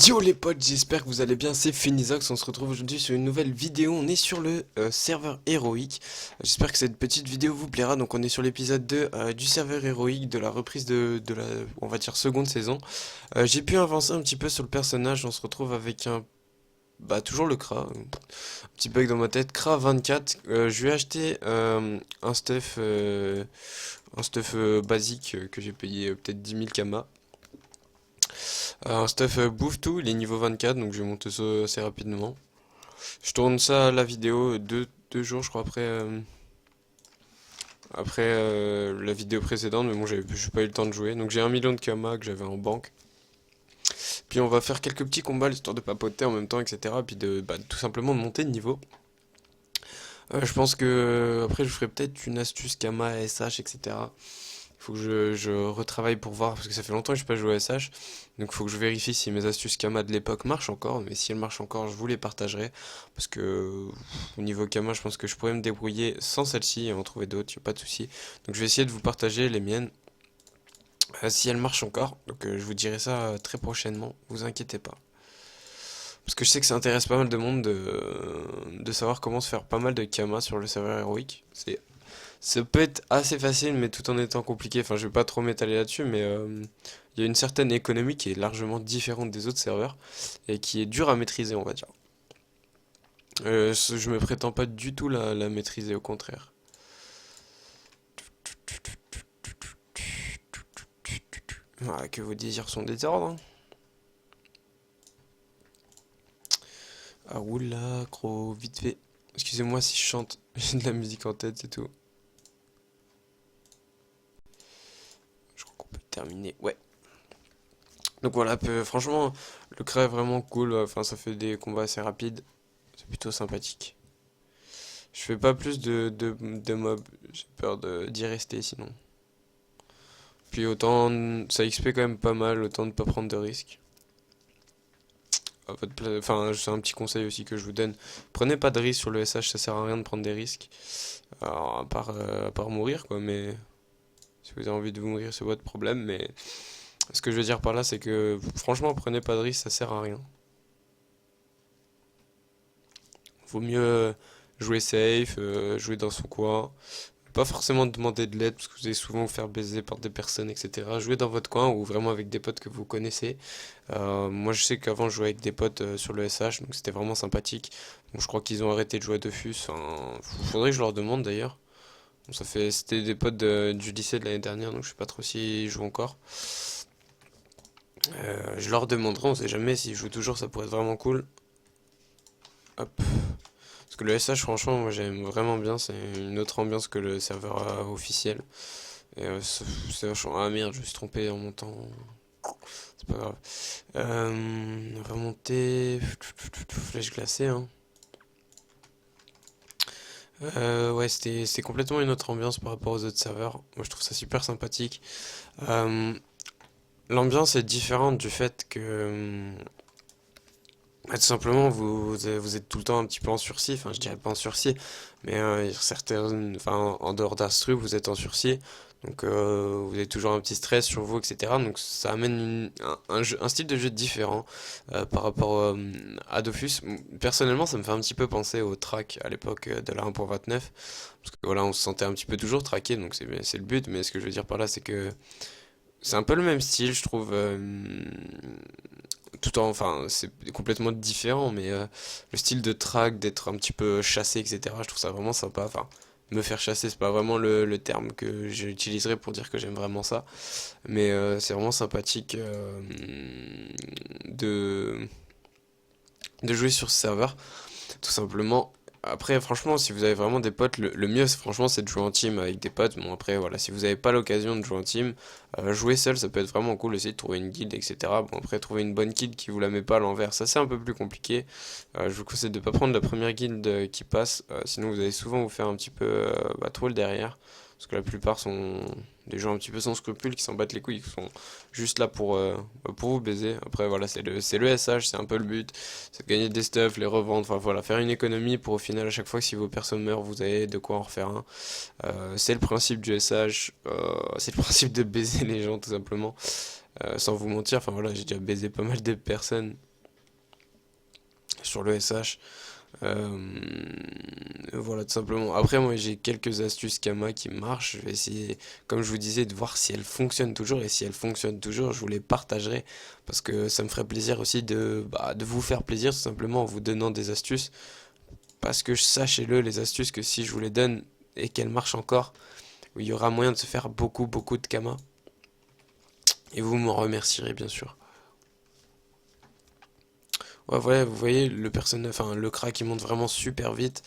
Yo les potes, j'espère que vous allez bien, c'est Finizox, on se retrouve aujourd'hui sur une nouvelle vidéo, on est sur le serveur héroïque. J'espère que cette petite vidéo vous plaira, donc on est sur l'épisode 2 du serveur héroïque, de la reprise de la, on va dire, seconde saison. J'ai pu avancer un petit peu sur le personnage, on se retrouve avec toujours le Kra, un petit bug dans ma tête, Kra 24, je lui ai acheté un stuff basique que j'ai payé peut-être 10 000 kamas. Un stuff bouffe tout, il est niveau 24, donc je vais monter ça assez rapidement. Je tourne ça à la vidéo deux jours, je crois, après la vidéo précédente, mais bon, j'ai pas eu le temps de jouer. Donc j'ai 1 million de kamas que j'avais en banque. Puis on va faire quelques petits combats, histoire de papoter en même temps, etc. Puis tout simplement de monter de niveau. Je pense que après je ferai peut-être une astuce Kama, SH, etc. Il faut que je retravaille pour voir, parce que ça fait longtemps que je n'ai pas joué à SH. Donc il faut que je vérifie si mes astuces Kama de l'époque marchent encore. Mais si elles marchent encore, je vous les partagerai. Parce que au niveau Kama, je pense que je pourrais me débrouiller sans celle-ci et en trouver d'autres, y a pas de souci. Donc je vais essayer de vous partager les miennes, si elles marchent encore. Donc je vous dirai ça très prochainement, vous inquiétez pas. Parce que je sais que ça intéresse pas mal de monde de savoir comment se faire pas mal de Kama sur le serveur héroïque. Ça peut être assez facile, mais tout en étant compliqué. Enfin, je vais pas trop m'étaler là-dessus, mais il y a une certaine économie qui est largement différente des autres serveurs et qui est dure à maîtriser, on va dire. Je me prétends pas du tout la maîtriser, au contraire. Ah, que vos désirs sont des ordres, hein. Ah, oula, gros, vite fait. Excusez-moi si je chante, j'ai de la musique en tête, c'est tout. Je crois qu'on peut terminer. Ouais. Donc voilà, franchement, le CRA est vraiment cool. Enfin, ça fait des combats assez rapides. C'est plutôt sympathique. Je fais pas plus de mobs. J'ai peur d'y rester sinon. Puis autant, ça XP quand même pas mal, autant de pas prendre de risques. Enfin, c'est un petit conseil aussi que je vous donne. Prenez pas de risques sur le SH, ça sert à rien de prendre des risques. Alors, à part mourir, quoi, mais si vous avez envie de vous mourir, c'est votre problème. Mais ce que je veux dire par là, c'est que franchement, prenez pas de risques, ça sert à rien. Vaut mieux jouer safe, jouer dans son coin. Pas forcément demander de l'aide parce que vous allez souvent vous faire baiser par des personnes, etc. Jouer dans votre coin ou vraiment avec des potes que vous connaissez. Moi je sais qu'avant je jouais avec des potes sur le SH, donc c'était vraiment sympathique. Donc je crois qu'ils ont arrêté de jouer à Dofus. Enfin, faudrait que je leur demande d'ailleurs. Bon, c'était des potes du lycée de l'année dernière, donc je sais pas trop s'ils jouent encore. Je leur demanderai, on sait jamais s'ils jouent toujours, ça pourrait être vraiment cool. Hop. Parce que le SH, franchement, moi j'aime vraiment bien, c'est une autre ambiance que le serveur officiel. Et c'est vachement. Ah merde, je me suis trompé en montant. C'est pas grave. On va monter. Flèche glacée, hein. Ouais, c'était complètement une autre ambiance par rapport aux autres serveurs. Moi je trouve ça super sympathique. Euh, L'ambiance est différente du fait que. Tout simplement, vous êtes tout le temps un petit peu en sursis, enfin je dirais pas en sursis, mais certaines, enfin en dehors d'Astrup, vous êtes en sursis, donc vous avez toujours un petit stress sur vous, etc. Donc ça amène un style de jeu différent par rapport à Dofus. Personnellement, ça me fait un petit peu penser au track à l'époque de la 1.29, parce que voilà, on se sentait un petit peu toujours traqué, donc c'est le but, mais ce que je veux dire par là, c'est que c'est un peu le même style, je trouve. Enfin, c'est complètement différent, mais le style de track, d'être un petit peu chassé, etc., je trouve ça vraiment sympa. Enfin, me faire chasser, c'est pas vraiment le terme que j'utiliserais pour dire que j'aime vraiment ça, mais c'est vraiment sympathique de, de jouer sur ce serveur, tout simplement. Après, franchement, si vous avez vraiment des potes, le mieux, franchement, c'est de jouer en team avec des potes. Bon, après, voilà, si vous n'avez pas l'occasion de jouer en team, jouer seul, ça peut être vraiment cool. Essayez de trouver une guilde, etc. Bon, après, trouver une bonne guilde qui vous la met pas à l'envers, ça c'est un peu plus compliqué. Je vous conseille de pas prendre la première guilde qui passe, sinon vous allez souvent vous faire un petit peu troll derrière. Parce que la plupart sont des gens un petit peu sans scrupules qui s'en battent les couilles, qui sont juste là pour vous baiser. Après, voilà, c'est le SH, c'est un peu le but. C'est de gagner des stuffs, les revendre, enfin voilà, faire une économie pour au final, à chaque fois que si vos personnes meurent, vous avez de quoi en refaire un. C'est le principe du SH, c'est le principe de baiser les gens tout simplement. Sans vous mentir, enfin voilà, j'ai déjà baisé pas mal de personnes. sur le SH. Voilà, tout simplement. Après, moi, j'ai quelques astuces Kama qui marchent. Je vais essayer, comme je vous disais, de voir si elles fonctionnent toujours. Et si elles fonctionnent toujours, je vous les partagerai. Parce que ça me ferait plaisir aussi de vous faire plaisir, tout simplement, en vous donnant des astuces. Parce que sachez-le, les astuces, que si je vous les donne et qu'elles marchent encore, il y aura moyen de se faire beaucoup, beaucoup de Kama. Et vous m'en remercierez, bien sûr. Ouais, voilà, vous voyez, le crack, il monte vraiment super vite.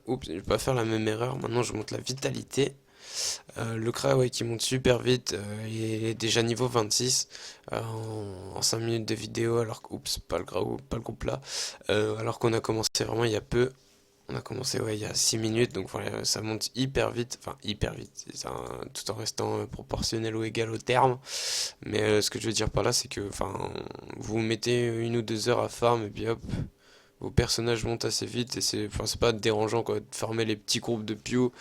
Oups, je vais pas faire la même erreur. Maintenant, je monte la vitalité. Le crack, ouais, qui monte super vite. Il est déjà niveau 26 en 5 minutes de vidéo. Alors que, oups, pas le groupe là. Alors qu'on a commencé vraiment il y a peu. On a commencé, ouais, il y a 6 minutes. Donc voilà, ça monte hyper vite. Enfin, hyper vite. Tout en restant proportionnel ou égal au terme. Mais ce que je veux dire par là, c'est que, enfin, vous mettez 1 ou 2 heures à farm et puis hop, vos personnages montent assez vite et c'est pas dérangeant quoi, de farmer les petits groupes de Pew.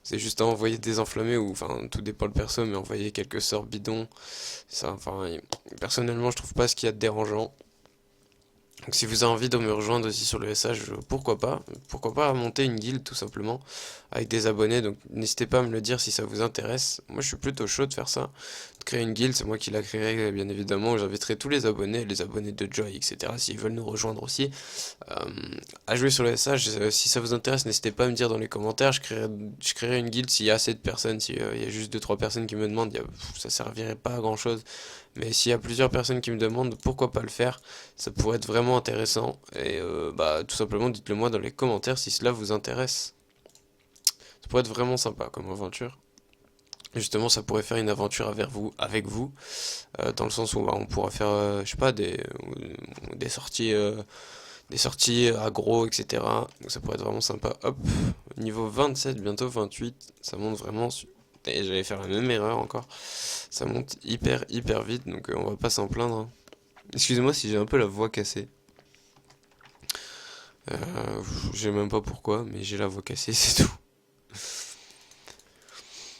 C'est juste à envoyer des enflammés ou, enfin, tout dépend le perso, mais envoyer quelques sorts bidons. Ça, enfin, personnellement, je trouve pas ce qu'il y a de dérangeant. Donc si vous avez envie de me rejoindre aussi sur le SH, pourquoi pas monter une guilde tout simplement avec des abonnés. Donc n'hésitez pas à me le dire si ça vous intéresse. Moi je suis plutôt chaud de faire ça, de créer une guilde, c'est moi qui la créerai bien évidemment. J'inviterai tous les abonnés de Joy, etc. S'ils veulent nous rejoindre aussi euh, à jouer sur le SH. Si ça vous intéresse, n'hésitez pas à me dire dans les commentaires. Je créerai une guilde s'il y a assez de personnes. S'il y a juste 2 3 personnes qui me demandent, ça servirait pas à grand chose. Mais s'il y a plusieurs personnes qui me demandent, pourquoi pas le faire? Ça pourrait être vraiment intéressant. Et bah tout simplement dites-le moi dans les commentaires si cela vous intéresse. Ça pourrait être vraiment sympa comme aventure. Justement, ça pourrait faire une aventure avec vous, dans le sens où bah, on pourra faire, je sais pas, des sorties aggro, etc. Donc ça pourrait être vraiment sympa. Hop, niveau 27, bientôt 28, ça monte vraiment. Et j'allais faire la même erreur encore. Ça monte hyper hyper vite, donc on va pas s'en plaindre, hein. Excusez-moi si j'ai un peu la voix cassée. Je sais même pas pourquoi, mais j'ai la voix cassée, c'est tout.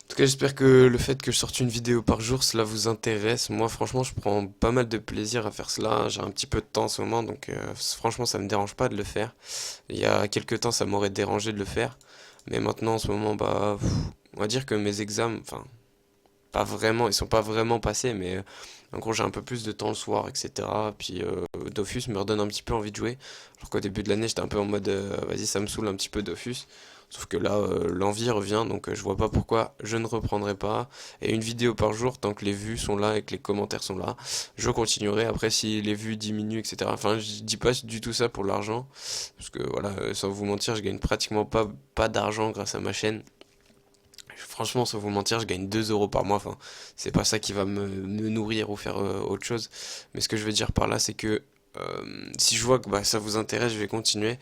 En tout cas, j'espère que le fait que je sorte une vidéo par jour, cela vous intéresse. Moi, franchement, je prends pas mal de plaisir à faire cela. J'ai un petit peu de temps en ce moment, donc franchement, ça me dérange pas de le faire. Il y a quelques temps, ça m'aurait dérangé de le faire. Mais maintenant, en ce moment, bah, on va dire que mes examens, enfin, pas vraiment, ils sont pas vraiment passés, mais en gros, j'ai un peu plus de temps le soir, etc. Puis Dofus me redonne un petit peu envie de jouer. Alors qu'au début de l'année, j'étais un peu en mode, vas-y, ça me saoule un petit peu Dofus. Sauf que là, l'envie revient, donc je vois pas pourquoi je ne reprendrai pas. Et une vidéo par jour, tant que les vues sont là et que les commentaires sont là, je continuerai. Après, si les vues diminuent, etc. Enfin, je dis pas du tout ça pour l'argent, parce que voilà, sans vous mentir, je gagne pratiquement pas d'argent grâce à ma chaîne. Franchement, sans vous mentir, je gagne 2 euros par mois. Enfin, c'est pas ça qui va me nourrir ou faire autre chose. Mais ce que je veux dire par là, c'est que si je vois que bah, ça vous intéresse, je vais continuer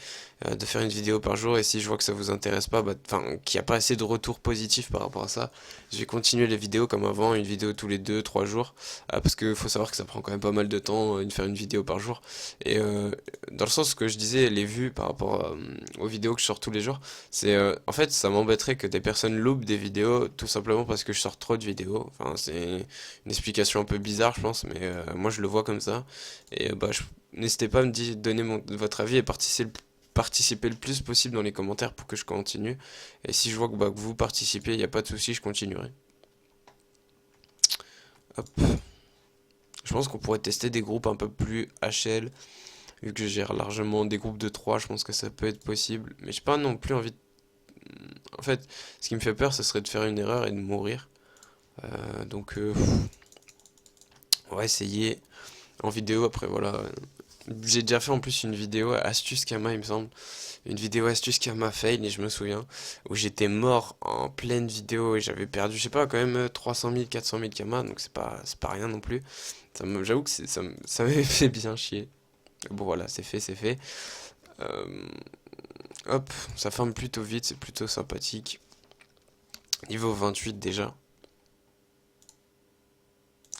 de faire une vidéo par jour. Et si je vois que ça vous intéresse pas, bah, enfin, qu'il n'y a pas assez de retours positifs par rapport à ça, je vais continuer les vidéos comme avant, une vidéo tous les 2 3 jours. Parce que faut savoir que ça prend quand même pas mal de temps de faire une vidéo par jour. Et dans le sens que je disais, les vues par rapport aux vidéos que je sors tous les jours, c'est en fait ça m'embêterait que des personnes loupent des vidéos tout simplement parce que je sors trop de vidéos. Enfin, c'est une explication un peu bizarre, je pense, mais moi je le vois comme ça. Et bah, n'hésitez pas à me donner votre avis et participer le plus possible dans les commentaires pour que je continue. Et si je vois que, bah, que vous participez, il n'y a pas de souci, je continuerai. Hop. Je pense qu'on pourrait tester des groupes un peu plus HL. Vu que je gère largement des groupes de 3, je pense que ça peut être possible. Mais j'ai pas non plus envie de... En fait, ce qui me fait peur, ce serait de faire une erreur et de mourir. Donc, on va essayer en vidéo. Après, voilà. J'ai déjà fait en plus une vidéo astuce Kama, il me semble. Une vidéo astuce Kama fail, et je me souviens, où j'étais mort en pleine vidéo et j'avais perdu, je sais pas, quand même 300 000, 400 000 Kama, donc c'est pas rien non plus. J'avoue que ça m'avait fait bien chier. Bon voilà, c'est fait, c'est fait. Euh, Hop, ça farme plutôt vite, c'est plutôt sympathique. Niveau 28 déjà.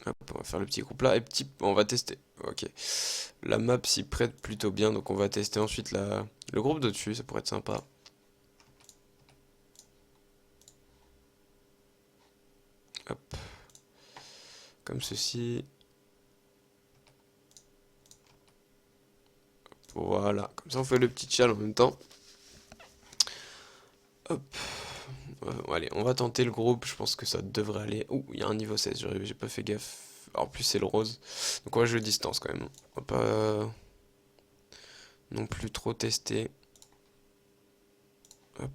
Hop, on va faire le petit groupe là. Et on va tester. Ok. La map s'y prête plutôt bien, donc on va tester ensuite le groupe de dessus, ça pourrait être sympa. Hop, comme ceci. Voilà, comme ça on fait le petit chal en même temps. Hop. Allez, on va tenter le groupe, je pense que ça devrait aller. Ouh, il y a un niveau 16, j'ai pas fait gaffe. En plus c'est le rose. Donc on va jouer distance quand même. On va pas non plus trop tester. Hop.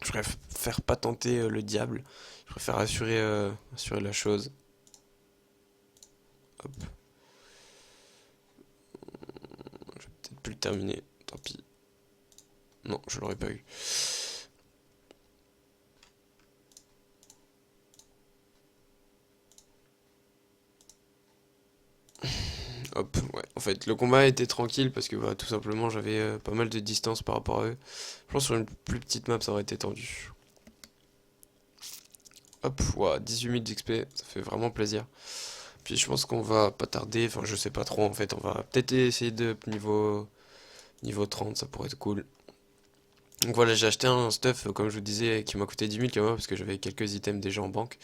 Je préfère pas tenter le diable. Je préfère assurer la chose. Hop. Je vais peut-être plus le terminer. Tant pis. Non, je l'aurais pas eu. Hop, ouais. En fait, le combat était tranquille parce que bah, tout simplement j'avais pas mal de distance par rapport à eux. Je pense que sur une plus petite map ça aurait été tendu. Hop, ouais, 18 000 d'XP, ça fait vraiment plaisir. Puis je pense qu'on va pas tarder, enfin je sais pas trop en fait, on va peut-être essayer de niveau 30, ça pourrait être cool. Donc voilà, j'ai acheté un stuff, comme je vous disais, qui m'a coûté 10 000 quand parce que j'avais quelques items déjà en banque.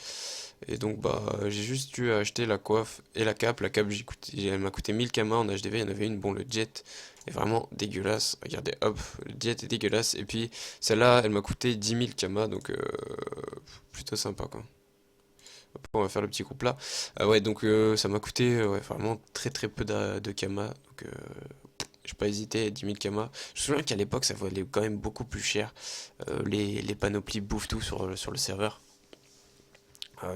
Et donc bah j'ai juste eu à acheter la coiffe et la cape. La cape elle m'a coûté 1000 kamas en HDV, il y en avait une, bon le jet est vraiment dégueulasse. Regardez, hop, le jet est dégueulasse. Et puis celle-là, elle m'a coûté 10 000 kamas, donc plutôt sympa quoi. Hop, on va faire le petit groupe là. Ouais, donc ça m'a coûté ouais, vraiment très très peu de kamas. Donc j'ai pas hésité, 10 000 kamas. Je me souviens qu'à l'époque ça valait quand même beaucoup plus cher. Les panoplies bouffent tout sur le serveur.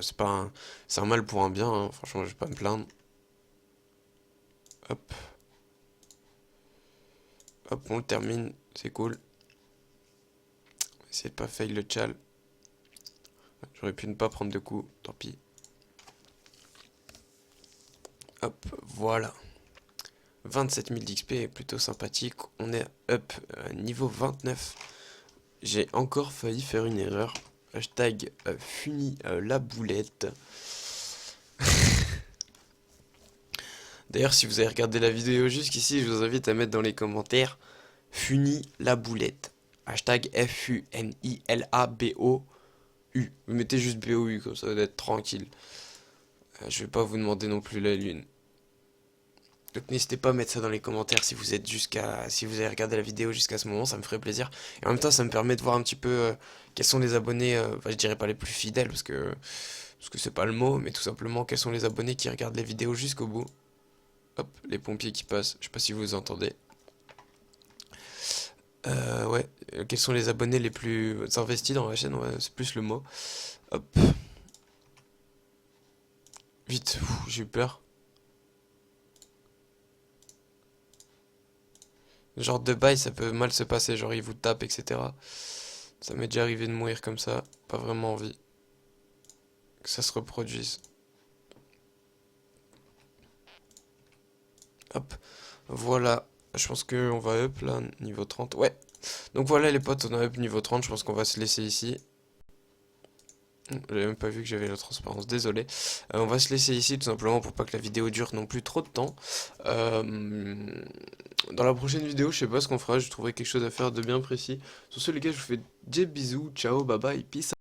C'est un mal pour un bien, hein. Franchement, je vais pas me plaindre. Hop, hop, on le termine, c'est cool. Essayer de pas fail le chal. J'aurais pu ne pas prendre de coups, tant pis. Hop, voilà. 27 000 d'XP, plutôt sympathique. On est up niveau 29. J'ai encore failli faire une erreur. Hashtag funi la boulette. D'ailleurs, si vous avez regardé la vidéo jusqu'ici, je vous invite à mettre dans les commentaires Funi la boulette. Hashtag FUNILABOU. Vous mettez juste BOU, comme ça va être tranquille. Je vais pas vous demander non plus la lune. Donc n'hésitez pas à mettre ça dans les commentaires si vous avez regardé la vidéo jusqu'à ce moment, ça me ferait plaisir. Et en même temps, ça me permet de voir un petit peu quels sont les abonnés, enfin je dirais pas les plus fidèles parce que c'est pas le mot, mais tout simplement quels sont les abonnés qui regardent les vidéos jusqu'au bout. Hop, les pompiers qui passent, je sais pas si vous entendez. Ouais, quels sont les abonnés les plus investis dans la chaîne, ouais, c'est plus le mot. Hop, vite, j'ai eu peur. Ce genre de bail, ça peut mal se passer, genre ils vous tapent, etc. Ça m'est déjà arrivé de mourir comme ça, pas vraiment envie que ça se reproduise. Hop, voilà, je pense qu'on va up là, niveau 30, ouais. Donc voilà les potes, on a up niveau 30, je pense qu'on va se laisser ici. J'avais même pas vu que j'avais la transparence, désolé. On va se laisser ici tout simplement pour pas que la vidéo dure non plus trop de temps. Dans la prochaine vidéo, je sais pas ce qu'on fera, je trouverai quelque chose à faire de bien précis. Sur ce les gars, je vous fais des bisous, ciao, bye bye, peace.